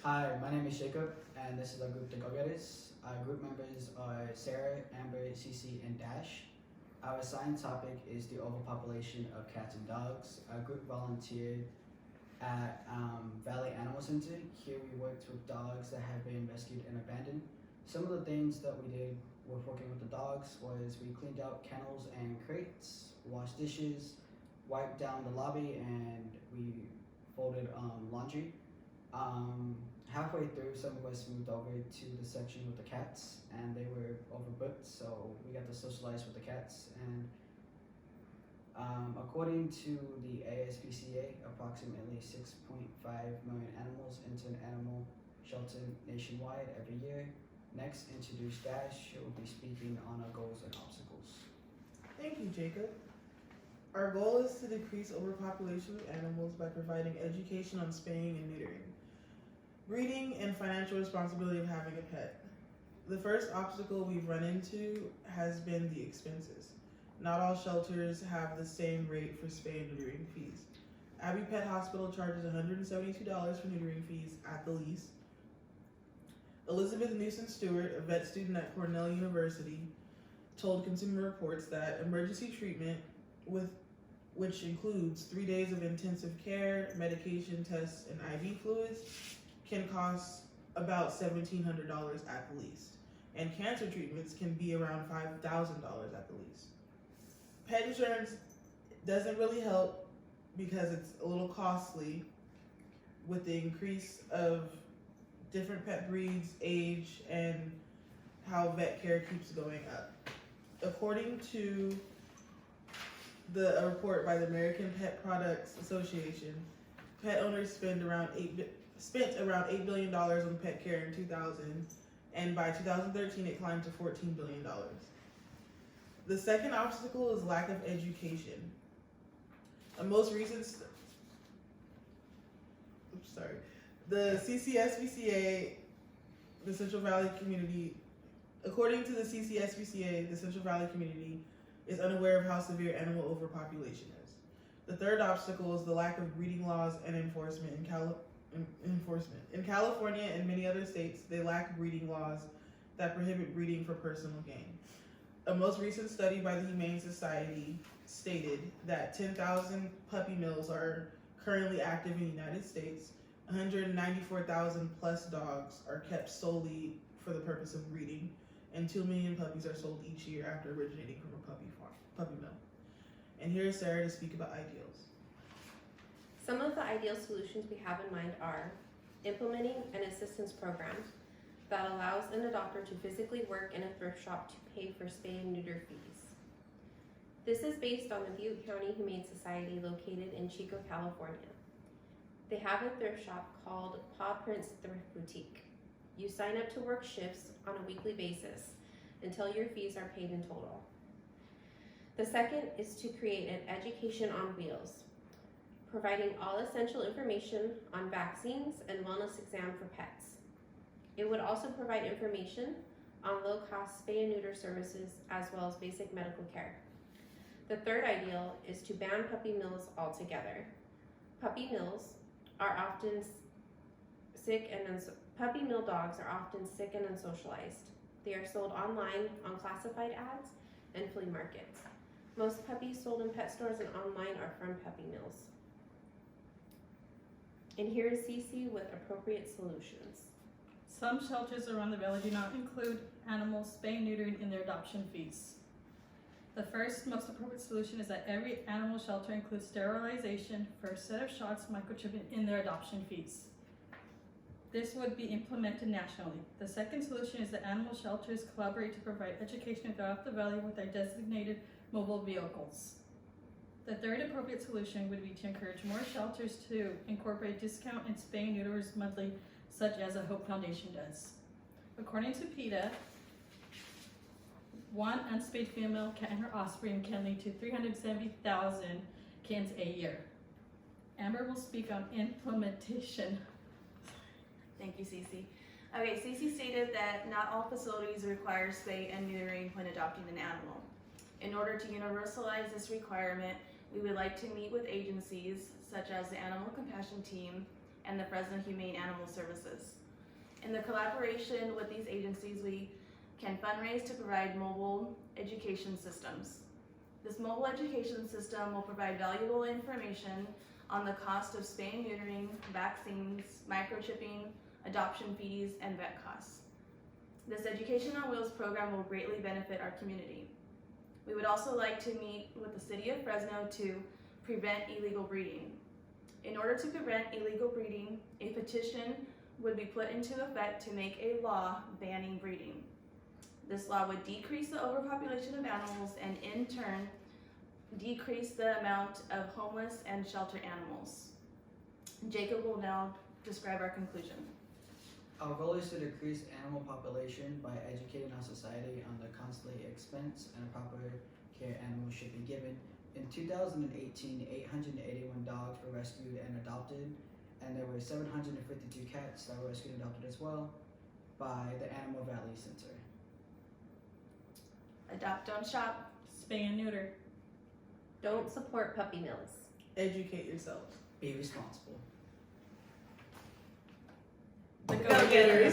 Hi, my name is Jacob, and this is our group, the Go-Getters. Our group members are Sarah, Amber, Cece, and Dash. Our assigned topic is the overpopulation of cats and dogs. Our group volunteered at Valley Animal Center. Here we worked with dogs that have been rescued and abandoned. Some of the things that we did with working with the dogs was we cleaned out kennels and crates, washed dishes, wiped down the lobby, and we folded laundry. Halfway through, some of us moved over to the section with the cats, and they were overbooked, so we got to socialize with the cats. And according to the ASPCA, approximately 6.5 million animals enter an animal shelter nationwide every year. Next, introduce Dash, who will be speaking on our goals and obstacles. Thank you, Jacob. Our goal is to decrease overpopulation of animals by providing education on spaying and neutering, breeding, and financial responsibility of having a pet. The first obstacle we've run into has been the expenses. Not all shelters have the same rate for spay and neutering fees. Abbey Pet Hospital charges $172 for neutering fees at the least. Elizabeth Newsom Stewart, a vet student at Cornell University, told Consumer Reports that emergency treatment, which includes 3 days of intensive care, medication, tests, and IV fluids, can cost about $1,700 at the least. And cancer treatments can be around $5,000 at the least. Pet insurance doesn't really help because it's a little costly with the increase of different pet breeds, age, and how vet care keeps going up. According to a report by the American Pet Products Association, pet owners spent around $8 billion on pet care in 2000, and by 2013 it climbed to $14 billion. The second obstacle is lack of education. The CCSVCA, the Central Valley Community, according to the CCSVCA, the Central Valley Community is unaware of how severe animal overpopulation is. The third obstacle is the lack of breeding laws and enforcement in California and many other states. They lack breeding laws that prohibit breeding for personal gain. A most recent study by the Humane Society stated that 10,000 puppy mills are currently active in the United States. 194,000 plus dogs are kept solely for the purpose of breeding, and 2 million puppies are sold each year after originating from a puppy mill. And here's Sarah to speak about ideals. Some of the ideal solutions we have in mind are implementing an assistance program that allows an adopter to physically work in a thrift shop to pay for spay and neuter fees. This is based on the Butte County Humane Society located in Chico, California. They have a thrift shop called Paw Prints Thrift Boutique. You sign up to work shifts on a weekly basis until your fees are paid in total. The second is to create an education on wheels, providing all essential information on vaccines and wellness exam for pets. It would also provide information on low-cost spay and neuter services as well as basic medical care. The third ideal is to ban puppy mills altogether. Puppy mill dogs are often sick and unsocialized. They are sold online on classified ads and flea markets. Most puppies sold in pet stores and online are from puppy mills. And here is Cece with appropriate solutions. Some shelters around the valley do not include animal spay and neutering in their adoption fees. The first most appropriate solution is that every animal shelter includes sterilization, first set of shots, microchipping in their adoption fees. This would be implemented nationally. The second solution is that animal shelters collaborate to provide education throughout the valley with their designated mobile vehicles. The third appropriate solution would be to encourage more shelters to incorporate discount and spay and neuters monthly, such as a Hope Foundation does. According to PETA, one unspayed female cat and her offspring can lead to 370,000 kittens a year. Amber will speak on implementation. Thank you, Cece. Okay, Cece stated that not all facilities require spay and neutering when adopting an animal. In order to universalize this requirement, we would like to meet with agencies such as the Animal Compassion Team, and the Fresno Humane Animal Services. In the collaboration with these agencies, we can fundraise to provide mobile education systems. This mobile education system will provide valuable information on the cost of spay and neutering, vaccines, microchipping, adoption fees, and vet costs. This Education on Wheels program will greatly benefit our community. We would also like to meet with the City of Fresno to prevent illegal breeding. In order to prevent illegal breeding, a petition would be put into effect to make a law banning breeding. This law would decrease the overpopulation of animals and in turn decrease the amount of homeless and shelter animals. Jacob will now describe our conclusion. Our goal is to decrease animal population by educating our society on the costly expense and proper care animals should be given. In 2018, 881 dogs were rescued and adopted, and there were 752 cats that were rescued and adopted as well by the Animal Valley Center. Adopt, don't shop. Spay and neuter. Don't support puppy mills. Educate yourself. Be responsible. The Go-getters.